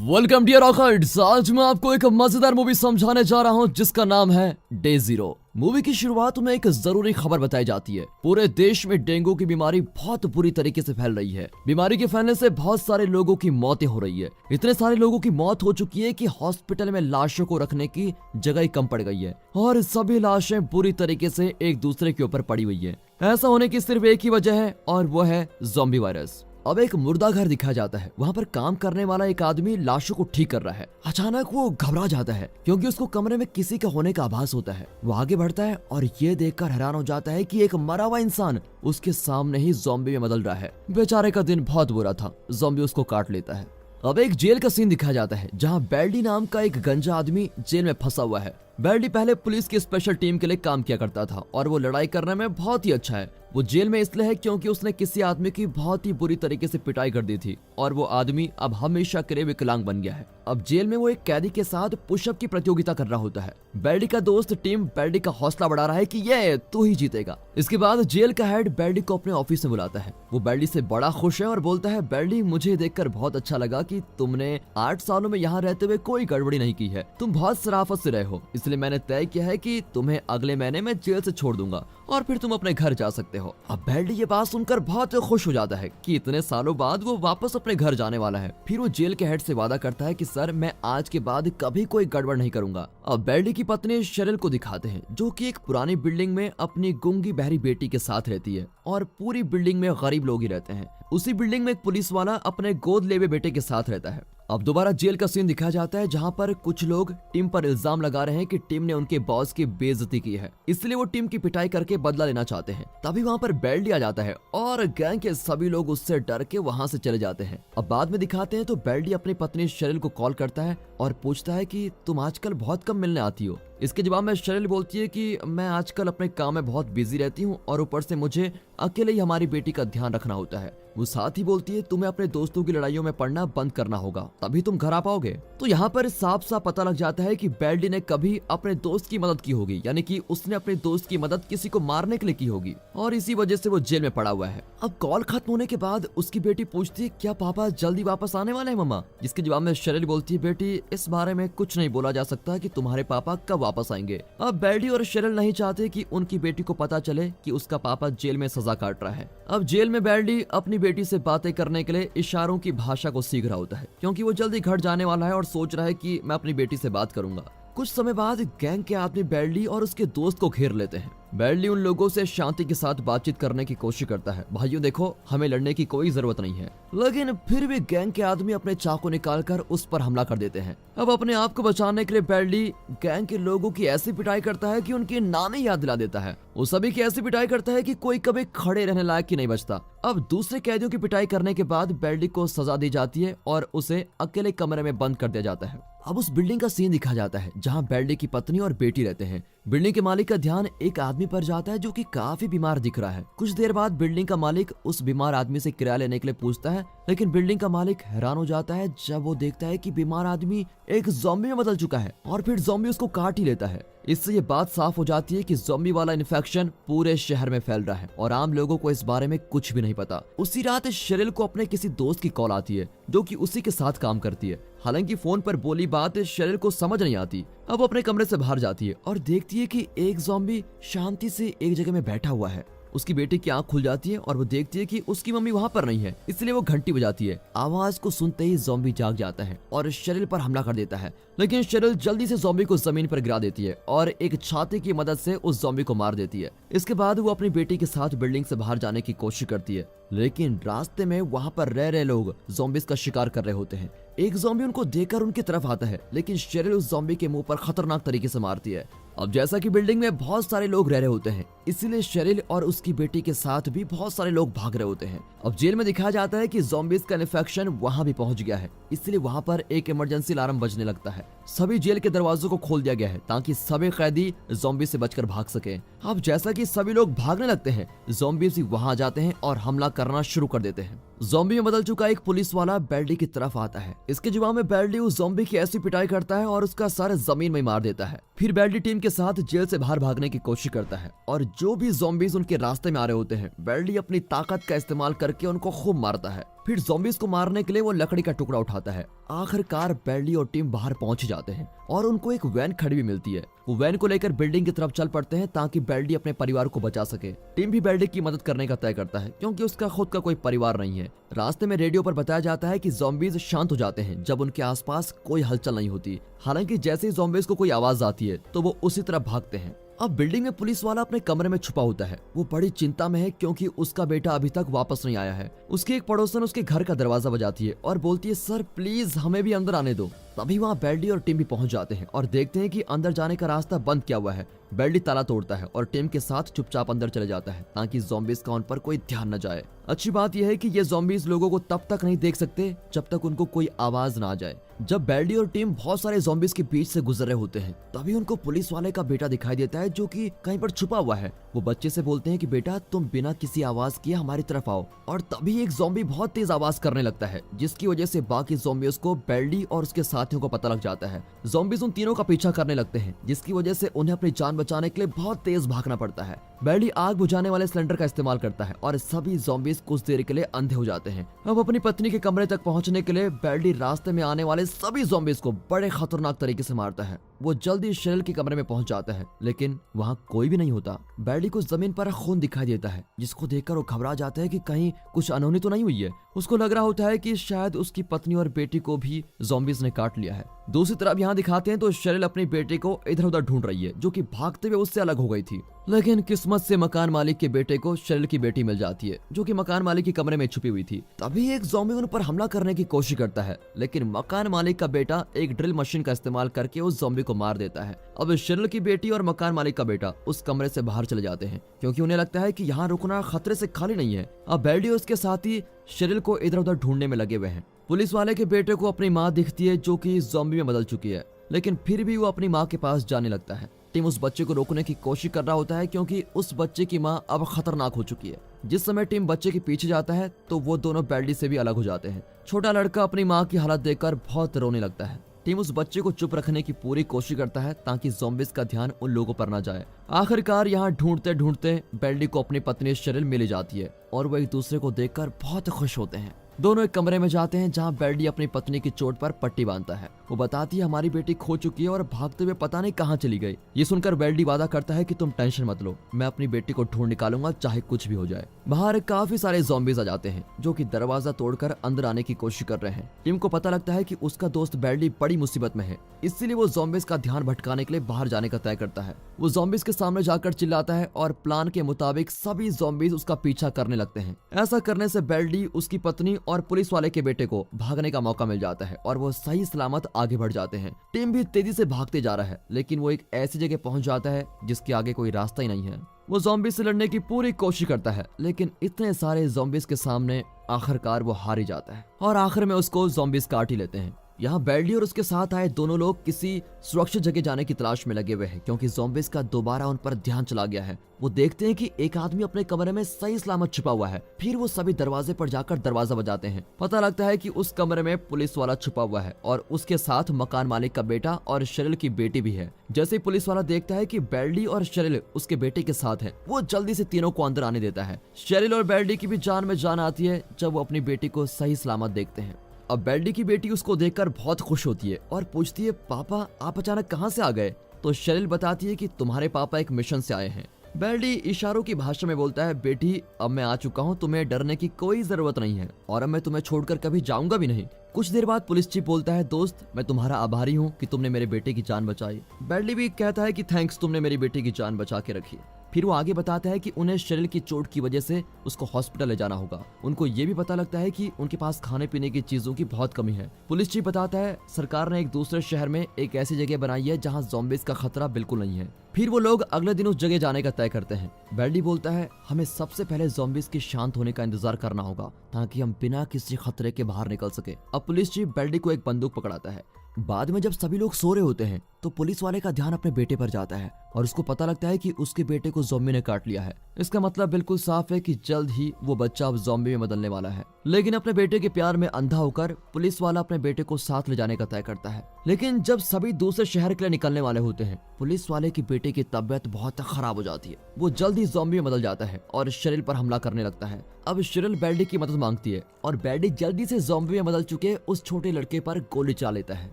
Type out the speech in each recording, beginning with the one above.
Welcome dear रॉकर्ड्स। आज मैं आपको एक मजेदार मूवी समझाने जा रहा हूं जिसका नाम है डे जीरो। मूवी की शुरुआत में एक जरूरी खबर बताई जाती है। पूरे देश में डेंगू की बीमारी बहुत बुरी तरीके से फैल रही है। बीमारी के फैलने से बहुत सारे लोगों की मौतें हो रही है। इतने सारे लोगों की मौत हो चुकी है कि हॉस्पिटल में लाशों को रखने की जगह ही कम पड़ गई है और सभी लाशें बुरी तरीके से एक दूसरे के ऊपर पड़ी हुई है। ऐसा होने की सिर्फ एक ही वजह है और वो है ज़ॉम्बी वायरस। अब एक मुर्दा घर दिखाया जाता है। वहाँ पर काम करने वाला एक आदमी लाशों को ठीक कर रहा है। अचानक वो घबरा जाता है क्योंकि उसको कमरे में किसी का होने का आभास होता है। वो आगे बढ़ता है और ये देखकर हैरान हो जाता है कि एक मरा हुआ इंसान उसके सामने ही ज़ॉम्बी में बदल रहा है। बेचारे का दिन बहुत बुरा था। ज़ॉम्बी उसको काट लेता है। अब एक जेल का सीन दिखाया जाता है जहाँ बेल्डी नाम का एक गंजा आदमी जेल में फंसा हुआ है। बेल्डी पहले पुलिस की स्पेशल टीम के लिए काम किया करता था और वो लड़ाई करने में बहुत ही अच्छा है। वो जेल में इसलिए है क्योंकि उसने किसी आदमी की बहुत ही बुरी तरीके से पिटाई कर दी थी और वो आदमी अब हमेशा के लिए विकलांग बन गया है। अब जेल में वो एक कैदी के साथ पुशअप की प्रतियोगिता कर रहा होता है। बेल्डी का दोस्त टीम बेल्डी का हौसला बढ़ा रहा है कि ये तू ही जीतेगा। इसके बाद जेल का हेड बेल्डी को अपने ऑफिस में बुलाता है। वो बेल्डी से बड़ा खुश है और बोलता है, बेल्डी मुझे देखकर बहुत अच्छा लगा कि तुमने 8 सालों में यहाँ रहते हुए कोई गड़बड़ी नहीं की है। तुम बहुत शराफत से रहे हो, इसलिए मैंने तय किया है कि तुम्हें अगले महीने में जेल से छोड़ दूंगा और फिर तुम अपने घर जा सकते हो। अब बेल्डी ये बात सुनकर बहुत खुश हो जाता है कि इतने सालों बाद वो वापस अपने घर जाने वाला है। फिर वो जेल के हेड से वादा करता है कि सर मैं आज के बाद कभी कोई गड़बड़ नहीं करूंगा। अब बेल्डी की पत्नी शेरिल को दिखाते हैं जो कि एक पुरानी बिल्डिंग में अपनी गूंगी बहरी बेटी के साथ रहती है और पूरी बिल्डिंग में गरीब लोग ही रहते हैं। उसी बिल्डिंग में एक पुलिस वाला अपने गोद ले हुए बेटे के साथ रहता है। अब दोबारा जेल का सीन दिखाया जाता है जहां पर कुछ लोग टीम पर इल्जाम लगा रहे हैं कि टीम ने उनके बॉस की बेइज्जती की है, इसलिए वो टीम की पिटाई करके बदला लेना चाहते हैं। तभी वहां पर बेल्डी आ जाता है और गैंग के सभी लोग उससे डर के वहां से चले जाते हैं। अब बाद में दिखाते हैं तो बेल्डी अपनी पत्नी शेरिल को कॉल करता है और पूछता है कि तुम आजकल बहुत कम मिलने आती हो। इसके जवाब में शेरिल बोलती है कि मैं आजकल अपने काम में बहुत बिजी रहती हूँ और ऊपर से मुझे अकेले ही हमारी बेटी का ध्यान रखना होता है। वो साथ ही बोलती है तुम्हें अपने दोस्तों की लड़ाइयों में पड़ना बंद करना होगा, तभी तुम घर आ पाओगे। तो यहाँ पर साफ साफ पता लग जाता है कि बेल्डी ने कभी अपने दोस्त की मदद की होगी, यानी कि उसने अपने दोस्त की मदद किसी को मारने के लिए की होगी और इसी वजह से वो जेल में पड़ा हुआ है। अब कॉल खत्म होने के बाद उसकी बेटी पूछती है क्या पापा जल्दी वापस आने वाले हैं मम्मा? जिसके जवाब में शेरिल बोलती है बेटी इस बारे में कुछ नहीं बोला जा सकता कि तुम्हारे पापा कब वापस आएंगे। अब बेल्डी और शेरिल नहीं चाहते कि उनकी बेटी को पता चले कि उसका पापा जेल में सजा काट रहा है। अब जेल में बेल्डी अपनी बेटी से बातें करने के लिए इशारों की भाषा को सीख रहा होता है क्योंकि वो जल्दी घर जाने वाला है और सोच रहा है कि मैं अपनी बेटी से बात करूंगा। कुछ समय बाद गैंग के आदमी बेल्डी और उसके दोस्त को घेर लेते हैं। बेल्डी उन लोगों से शांति के साथ बातचीत करने की कोशिश करता है, भाइयों देखो हमें लड़ने की कोई जरूरत नहीं है, लेकिन फिर भी गैंग के आदमी अपने चाकू निकालकर उस पर हमला कर देते हैं। अब अपने आप को बचाने के लिए बेल्डी गैंग के लोगों की ऐसी पिटाई करता है कि उनकी नानी याद दिला देता है। वो सभी की ऐसी पिटाई करता है कि कोई कभी खड़े रहने लायक ही नहीं बचता। अब दूसरे कैदियों की पिटाई करने के बाद बेल्डी को सजा दी जाती है और उसे अकेले कमरे में बंद कर दिया जाता है। अब उस बिल्डिंग का सीन दिखाया जाता है जहाँ बेल्डी की पत्नी और बेटी रहते हैं। बिल्डिंग के मालिक का ध्यान एक आदमी पर जाता है जो कि काफी बीमार दिख रहा है। कुछ देर बाद बिल्डिंग का मालिक उस बीमार आदमी से किराया लेने के लिए पूछता है, लेकिन बिल्डिंग का मालिक हैरान हो जाता है जब वो देखता है कि बीमार आदमी एक ज़ॉम्बी में बदल चुका है और फिर ज़ॉम्बी उसको काट ही लेता है। इससे ये बात साफ हो जाती है कि ज़ॉम्बी वाला इन्फेक्शन पूरे शहर में फैल रहा है और आम लोगों को इस बारे में कुछ भी नहीं पता। उसी रात शेरिल को अपने किसी दोस्त की कॉल आती है जो कि उसी के साथ काम करती है। हालांकि फोन पर बोली बात शेरिल को समझ नहीं आती। अब अपने कमरे से बाहर जाती है और देखती है कि एक ज़ॉम्बी शांति से एक जगह में बैठा हुआ है। उसकी बेटी की आंख खुल जाती है और वो देखती है कि उसकी मम्मी वहाँ पर नहीं है, इसलिए वो घंटी बजाती है। आवाज को सुनते ही ज़ॉम्बी जाग जाता है और शेरिल पर हमला कर देता है, लेकिन शेरिल जल्दी से ज़ॉम्बी को जमीन पर गिरा देती है और एक छाते की मदद से उस ज़ॉम्बी को मार देती है। इसके बाद वो अपनी बेटी के साथ बिल्डिंग से बाहर जाने की कोशिश करती है, लेकिन रास्ते में वहाँ पर रह रहे लोग ज़ॉम्बीज का शिकार कर रहे होते हैं। एक ज़ॉम्बी उनको देखकर उनकी तरफ आता है, लेकिन शेरिल उस ज़ॉम्बी के मुंह पर खतरनाक तरीके से मारती है। अब जैसा कि बिल्डिंग में बहुत सारे लोग रह रहे होते हैं, इसीलिए शेरिल और उसकी बेटी के साथ भी बहुत सारे लोग भाग रहे होते हैं। अब जेल में दिखाया जाता है कि ज़ॉम्बीज का इन्फेक्शन वहां भी पहुंच गया है, इसलिए वहां पर एक इमरजेंसी अलार्म बजने लगता है। सभी जेल के दरवाजों को खोल दिया गया है ताकि सभी कैदी ज़ॉम्बी से बचकर भाग सके। अब जैसा कि सभी लोग भागने लगते हैं, ज़ॉम्बीज भी वहां आ जाते हैं और हमला करना शुरू कर देते हैं। ज़ॉम्बी में बदल चुका एक पुलिस वाला बेल्डी की तरफ आता है। इसके जवाब में बेल्डी उस ज़ॉम्बी की ऐसी पिटाई करता है और उसका सर जमीन में मार देता है। फिर बेल्डी टीम के साथ जेल से बाहर भागने की कोशिश करता है और जो भी ज़ॉम्बीज उनके रास्ते में आ रहे होते हैं, बेल्डी अपनी ताकत का इस्तेमाल करके उनको खूब मारता है। फिर ज़ॉम्बीज को मारने के लिए वो लकड़ी का टुकड़ा उठाता है। आखिरकार बेल्डी और टीम बाहर पहुंच जाते हैं और उनको एक वैन खड़ी भी मिलती है। वो वैन को लेकर बिल्डिंग की तरफ चल पड़ते हैं ताकि बेल्डी अपने परिवार को बचा सके। टीम भी बेल्डी की मदद करने का तय करता है क्योंकि उसका खुद का कोई परिवार नहीं है। रास्ते में रेडियो पर बताया जाता है कि ज़ॉम्बीज शांत हो जाते हैं जब उनके आसपास कोई हलचल नहीं होती। हालांकि जैसे ही ज़ॉम्बीज को कोई आवाज आती है तो वो उसी तरफ भागते हैं। अब बिल्डिंग में पुलिस वाला अपने कमरे में छुपा होता है। वो बड़ी चिंता में है क्योंकि उसका बेटा अभी तक वापस नहीं आया है। उसकी एक पड़ोसन उसके घर का दरवाजा बजाती है और बोलती है, सर प्लीज हमें भी अंदर आने दो। तभी वहाँ बेल्डी और टीम भी पहुंच जाते हैं और देखते हैं कि अंदर जाने का रास्ता बंद किया हुआ है। बेल्डी ताला तोड़ता है और टीम के साथ चुपचाप अंदर चले जाता है ताकि ज़ॉम्बीज का उन पर कोई ध्यान न जाए। अच्छी बात यह है कि ये ज़ॉम्बीज लोगों को तब तक नहीं देख सकते जब तक उनको कोई आवाज ना आ जाए। जब बेल्डी और टीम बहुत सारे ज़ॉम्बीज के बीच से गुजर रहे होते हैं तभी उनको पुलिस वाले का बेटा दिखाई देता है जो कि कहीं पर छुपा हुआ है। वो बच्चे से बोलते हैं कि बेटा तुम बिना किसी आवाज किए हमारी तरफ आओ। और तभी एक ज़ॉम्बी बहुत तेज आवाज करने लगता है जिसकी वजह से बाकी ज़ॉम्बीज को बेल्डी और उसके साथियों को पता लग जाता है। ज़ॉम्बीज उन तीनों का पीछा करने लगते हैं जिसकी वजह से उन्हें अपनी जान बचाने के लिए बहुत तेज भागना पड़ता है। बेल्डी आग बुझाने वाले सिलेंडर का इस्तेमाल करता है और सभी ज़ॉम्बीज कुछ देर के लिए अंधे हो जाते हैं। अब अपनी पत्नी के कमरे तक पहुंचने के लिए बेल्डी रास्ते में आने वाले सभी ज़ॉम्बीज को बड़े खतरनाक तरीके से मारता है। वो जल्दी शेरिल के कमरे में पहुंच जाता है लेकिन वहाँ कोई भी नहीं होता। बेल्डी को जमीन पर खून दिखाई देता है जिसको देखकर वो घबरा जाता है कि कहीं कुछ अनहोनी तो नहीं हुई है। उसको लग रहा होता है कि शायद उसकी पत्नी और बेटी को भी ज़ॉम्बीज ने काट लिया है। दूसरी तरफ यहाँ दिखाते हैं तो शेरिल अपनी बेटी को इधर उधर ढूंढ रही है जो कि भागते हुए उससे अलग हो गई थी। लेकिन किस्मत से मकान मालिक के बेटे को शेरिल की बेटी मिल जाती है जो कि मकान मालिक के कमरे में छुपी हुई थी। तभी एक ज़ॉम्बी उन पर हमला करने की कोशिश करता है लेकिन मकान मालिक का बेटा एक ड्रिल मशीन का इस्तेमाल करके उस ज़ॉम्बी को मार देता है। अब शेरिल की बेटी और मकान मालिक का बेटा उस कमरे से बाहर चले जाते हैं क्योंकि उन्हें लगता है कि यहाँ रुकना खतरे से खाली नहीं है। अब बेल्डी और उसके साथी शेरिल को इधर उधर ढूंढने में लगे हुए हैं। पुलिस वाले के बेटे को अपनी माँ दिखती है जो कि ज़ॉम्बी में बदल चुकी है लेकिन फिर भी वो अपनी माँ के पास जाने लगता है। टीम उस बच्चे को रोकने की कोशिश कर रहा होता है क्योंकि उस बच्चे की माँ अब खतरनाक हो चुकी है। जिस समय टीम बच्चे के पीछे जाता है तो वो दोनों बेल्डी से भी अलग हो जाते हैं। छोटा लड़का अपनी माँ की हालत देखकर बहुत रोने लगता है। टीम उस बच्चे को चुप रखने की पूरी कोशिश करता है ताकि ज़ॉम्बीज का ध्यान उन लोगों पर न जाए। आखिरकार यहाँ ढूंढते ढूंढते बेल्डी को अपनी पत्नी शेरिल मिल जाती है और वो एक दूसरे को देखकर बहुत खुश होते हैं। दोनों एक कमरे में जाते हैं जहाँ बेल्डी अपनी पत्नी की चोट पर पट्टी बांधता है। वो बताती है हमारी बेटी खो चुकी है और भागते हुए पता नहीं कहाँ चली गई। ये सुनकर बेल्डी वादा करता है कि तुम टेंशन मत लो, मैं अपनी बेटी को ढूंढ निकालूंगा चाहे कुछ भी हो जाए। बाहर काफी सारे ज़ॉम्बीज आ जाते हैं जो कि दरवाजा तोड़कर अंदर आने की कोशिश कर रहे हैं। टीम को पता लगता है कि उसका दोस्त बेल्डी बड़ी मुसीबत में है, इसलिए वो ज़ॉम्बीज का ध्यान भटकाने के लिए बाहर जाने का तय करता है। वो ज़ॉम्बीज के सामने जाकर चिल्लाता है और प्लान के मुताबिक सभी ज़ॉम्बीज उसका पीछा करने लगते हैं। ऐसा करने से बेल्डी, उसकी पत्नी और पुलिस वाले के बेटे को भागने का मौका मिल जाता है और वो सही सलामत आगे बढ़ जाते हैं। टीम भी तेजी से भागते जा रहा है लेकिन वो एक ऐसी जगह पहुंच जाता है जिसके आगे कोई रास्ता ही नहीं है। वो ज़ॉम्बीज से लड़ने की पूरी कोशिश करता है लेकिन इतने सारे ज़ॉम्बीज के सामने आखिरकार वो हार ही जाता है और आखिर में उसको ज़ॉम्बीज काट ही लेते हैं। यहाँ बेल्डी और उसके साथ आए दोनों लोग किसी सुरक्षित जगह जाने की तलाश में लगे हुए हैं क्योंकि ज़ॉम्बीज का दोबारा उन पर ध्यान चला गया है। वो देखते हैं कि एक आदमी अपने कमरे में सही सलामत छुपा हुआ है। फिर वो सभी दरवाजे पर जाकर दरवाजा बजाते हैं। पता लगता है कि उस कमरे में पुलिस वाला छुपा हुआ है और उसके साथ मकान मालिक का बेटा और शेरिल की बेटी भी है। जैसे ही पुलिस वाला देखता है कि बेल्डी और शेरिल उसके बेटे के साथ है, वो जल्दी से तीनों को अंदर आने देता है। शेरिल और बेल्डी की भी जान में जान आती है जब वो अपनी बेटी को सही सलामत देखते हैं। अब बेल्डी की बेटी उसको देखकर बहुत खुश होती है और पूछती है, पापा आप अचानक कहाँ से आ गए? तो शेरिल बताती है कि तुम्हारे पापा एक मिशन से आए हैं। बेल्डी इशारों की भाषा में बोलता है, बेटी अब मैं आ चुका हूँ, तुम्हें डरने की कोई जरूरत नहीं है और अब मैं तुम्हें छोड़कर कभी जाऊंगा भी नहीं। कुछ देर बाद पुलिस चीफ बोलता है, दोस्त मैं तुम्हारा आभारी हूँ कि तुमने मेरे बेटे की जान बचाई। बेल्डी भी कहता है कि थैंक्स, तुमने मेरी बेटी की जान बचा के रखी। फिर वो आगे बताता है कि उन्हें शेरिल की चोट की वजह से उसको हॉस्पिटल ले जाना होगा। उनको ये भी पता लगता है कि उनके पास खाने पीने की चीजों की बहुत कमी है। पुलिस चीफ बताता है सरकार ने एक दूसरे शहर में एक ऐसी जगह बनाई है जहाँ ज़ॉम्बीज का खतरा बिल्कुल नहीं है। फिर वो लोग अगले दिन उस जगह जाने का तय करते हैं। बेल्डी बोलता है हमें सबसे पहले ज़ॉम्बीज के शांत होने का इंतजार करना होगा ताकि हम बिना किसी खतरे के बाहर निकल सके। अब पुलिस चीफ बेल्डी को एक बंदूक पकड़ाता है। बाद में जब सभी लोग सो रहे होते हैं तो पुलिस वाले का ध्यान अपने बेटे पर जाता है और उसको पता लगता है कि उसके बेटे को ज़ॉम्बी ने काट लिया है। इसका मतलब बिल्कुल साफ है कि जल्द ही वो बच्चा अब ज़ॉम्बी में बदलने वाला है। लेकिन अपने बेटे के प्यार में अंधा होकर पुलिस वाला अपने बेटे को साथ ले जाने का तय करता है। लेकिन जब सभी दूसरे शहर के लिए निकलने वाले होते हैं, पुलिस वाले की बेटे की तबीयत बहुत खराब हो जाती है। वो जल्द ही ज़ॉम्बी में बदल जाता है और शिरिल पर हमला करने लगता है। अब शिरिल बेल्डी की मदद मांगती है और बेल्डी जल्दी से ज़ॉम्बी में बदल चुके उस छोटे लड़के पर गोली चला लेता है।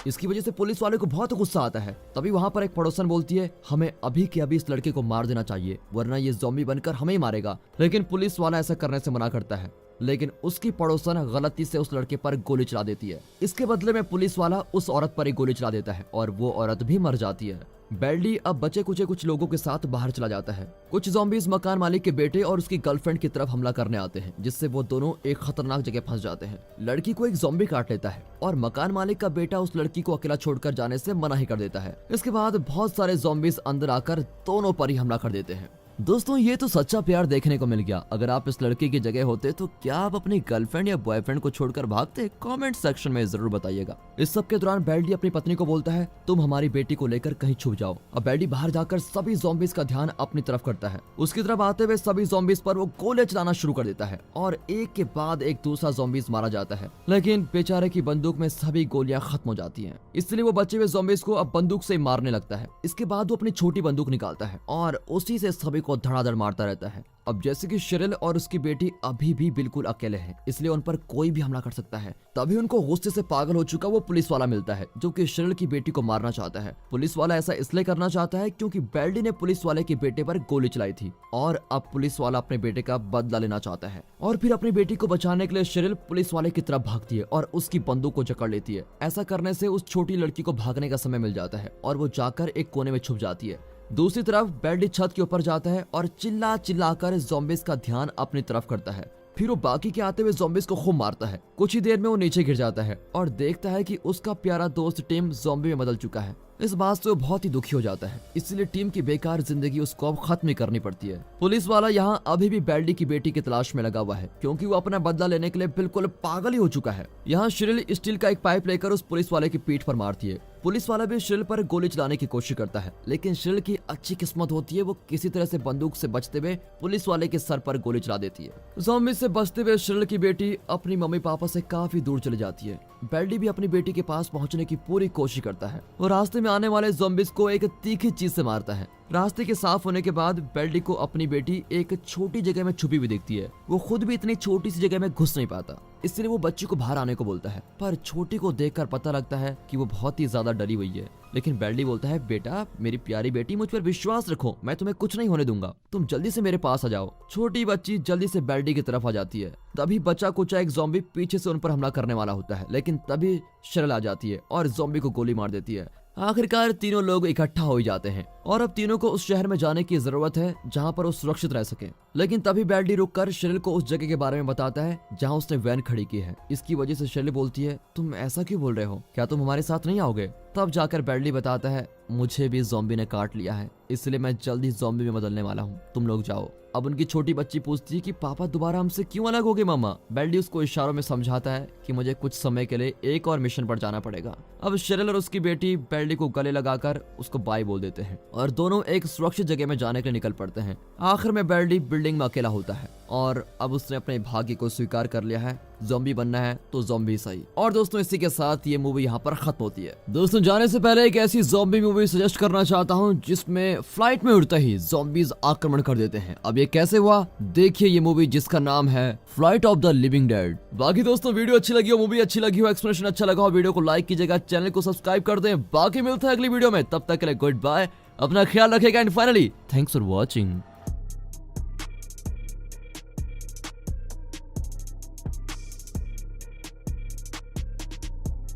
इसकी वजह से पुलिस वाले को बहुत गुस्सा आता है। तभी वहाँ पर एक पड़ोसन बोलती है, हमें अभी के अभी इस लड़के को मार देना चाहिए, वरना ये ज़ॉम्बी बनकर हमें ही मारेगा। लेकिन पुलिस वाला ऐसा करने से मना करता है। लेकिन उसकी पड़ोसन गलती से उस लड़के पर गोली चला देती है। इसके बदले में पुलिस वाला उस औरत पर ही गोली चला देता है और वो औरत भी मर जाती है। बेल्डी अब बचे कुचे कुछ लोगों के साथ बाहर चला जाता है। कुछ ज़ॉम्बीज़ मकान मालिक के बेटे और उसकी गर्लफ्रेंड की तरफ हमला करने आते हैं, जिससे वो दोनों एक खतरनाक जगह फंस जाते हैं। लड़की को एक ज़ॉम्बी काट लेता है और मकान मालिक का बेटा उस लड़की को अकेला छोड़कर जाने से मना ही कर देता है। इसके बाद बहुत सारे ज़ॉम्बीज़ अंदर आकर दोनों पर ही हमला कर देते हैं। दोस्तों, ये तो सच्चा प्यार देखने को मिल गया। अगर आप इस लड़की की जगह होते तो क्या आप अपनी गर्लफ्रेंड या बॉयफ्रेंड को छोड़कर भागते? कमेंट सेक्शन में जरूर बताइएगा। इस सब के दौरान बेल्डी अपनी पत्नी को बोलता है, तुम हमारी बेटी को लेकर कहीं छुप जाओ। अब बेल्डी बाहर जाकर सभी ज़ॉम्बीज़ का ध्यान अपनी तरफ करता है। उसकी तरफ आते हुए सभी ज़ॉम्बीज़ पर वो गोले चलाना शुरू कर देता है और एक के बाद एक दूसरा ज़ॉम्बीज़ मारा जाता है। लेकिन बेचारे की बंदूक में सभी गोलियां खत्म हो जाती हैं, इसलिए वो बचे हुए ज़ॉम्बीज़ को अब बंदूक से मारने लगता है। इसके बाद वो अपनी छोटी बंदूक निकालता है और उसी से सभी को धड़ाधड़ मारता रहता है। अब जैसे कि शिरिल और उसकी बेटी अभी भी बिल्कुल अकेले हैं, इसलिए उन पर कोई भी हमला कर सकता है। तभी उनको गुस्से से पागल हो चुका वो पुलिस वाला मिलता है, जो कि शिरिल की बेटी को मारना चाहता है। पुलिस वाला ऐसा इसलिए करना चाहता है क्योंकि बेल्डी ने पुलिस वाले के बेटे पर गोली चलाई थी और अब पुलिस वाला अपने बेटे का बदला लेना चाहता है। और फिर अपनी बेटी को बचाने के लिए शिरिल पुलिस वाले की तरफ भागती है और उसकी बंदूक को जकड़ लेती है। ऐसा करने से उस छोटी लड़की को भागने का समय मिल जाता है और वो जाकर एक कोने में छुप जाती है। दूसरी तरफ बेल्डी छत के ऊपर जाता है और चिल्ला चिल्लाकर ज़ॉम्बीज़ का ध्यान अपनी तरफ करता है। फिर वो बाकी के आते हुए ज़ॉम्बीज़ को खूब मारता है। कुछ ही देर में वो नीचे गिर जाता है और देखता है कि उसका प्यारा दोस्त टिम ज़ॉम्बी में बदल चुका है। इस बात से वो बहुत ही दुखी हो जाता है, इसलिए टीम की बेकार जिंदगी उसको अब खत्म करनी पड़ती है। पुलिस वाला यहाँ अभी भी बेल्डी की बेटी की तलाश में लगा हुआ है, क्योंकि वो अपना बदला लेने के लिए बिल्कुल पागल ही हो चुका है। यहाँ शिरिल स्टील का एक पाइप लेकर उस पुलिस वाले की पीठ पर मारती है। पुलिस वाला भी शिरिल पर गोली चलाने की कोशिश करता है, लेकिन शिरिल की अच्छी किस्मत होती है, वो किसी तरह से बंदूक से बचते हुए पुलिस वाले के सर पर गोली चला देती है। ज़ॉम्बी से बचते हुए शिरिल की बेटी अपनी मम्मी पापा से काफी दूर चली जाती है। बेल्डी भी अपनी बेटी के पास पहुंचने की पूरी कोशिश करता है और रास्ते में आने वाले ज़ॉम्बीज़ को एक तीखी चीज से मारता है। रास्ते के साफ होने के बाद बेल्डी को अपनी बेटी एक छोटी जगह में छुपी हुई दिखती है। वो खुद भी इतनी छोटी सी जगह में घुस नहीं पाता, इसलिए वो बच्ची को बाहर आने को बोलता है, पर छोटी को देखकर पता लगता है कि वो बहुत ही ज्यादा डरी हुई है। लेकिन बेल्डी बोलता है, बेटा मेरी प्यारी बेटी, मुझ पर विश्वास रखो, मैं तुम्हें कुछ नहीं होने दूंगा, तुम जल्दी से मेरे पास आ जाओ। छोटी बच्ची जल्दी से बेल्डी की तरफ आ जाती है। तभी बचा कुचा एक ज़ॉम्बी पीछे से उन पर हमला करने वाला होता है, लेकिन तभी शिरिल आ जाती है और ज़ॉम्बी को गोली मार देती है। आखिरकार तीनों लोग इकट्ठा हो जाते हैं और अब तीनों को उस शहर में जाने की जरूरत है जहां पर वो सुरक्षित रह सके। लेकिन तभी बेल्डी रुककर शिरिल को उस जगह के बारे में बताता है जहां उसने वैन खड़ी की है। इसकी वजह से शिरिल बोलती है, तुम ऐसा क्यों बोल रहे हो, क्या तुम हमारे साथ नहीं आओगे? तब जाकर बेल्डी बताता है, मुझे भी ज़ॉम्बी ने काट लिया है, इसलिए मैं जल्दी ज़ॉम्बी में बदलने वाला हूँ, तुम लोग जाओ। अब उनकी छोटी बच्ची पूछती है कि पापा दोबारा हमसे क्यों अलग हो गए मामा? बेल्डी उसको इशारों में समझाता है कि मुझे कुछ समय के लिए एक और मिशन पर जाना पड़ेगा। अब शिरिल और उसकी बेटी बेल्डी को गले लगाकर उसको बाय बोल देते हैं और दोनों एक सुरक्षित जगह में जाने के लिए निकल पड़ते हैं। आखिर में बेल्डी बिल्डिंग में अकेला होता है और अब उसने अपने भाग्य को स्वीकार कर लिया है, ज़ॉम्बी बनना है तो ज़ॉम्बी सही। और दोस्तों, इसी के साथ ये मूवी यहाँ पर खत्म होती है। दोस्तों, जाने से पहले एक ऐसी ज़ॉम्बी मूवी सजेस्ट करना चाहता हूँ जिसमें फ्लाइट में उड़ते ही ज़ॉम्बीज आक्रमण कर देते हैं। अब ये कैसे हुआ, देखिए ये मूवी जिसका नाम है flight of the living dead. बाकी दोस्तों, वीडियो अच्छी लगी हो, मूवी अच्छी लगी हो, एक्सप्लेनेशन अच्छा लगा हो, वीडियो को लाइक कीजिएगा, चैनल को सब्सक्राइब कर दें। बाकी मिलता है अगली वीडियो में, तब तक के लिए गुड बाय, अपना ख्याल रखेगा and finally thanks for watching.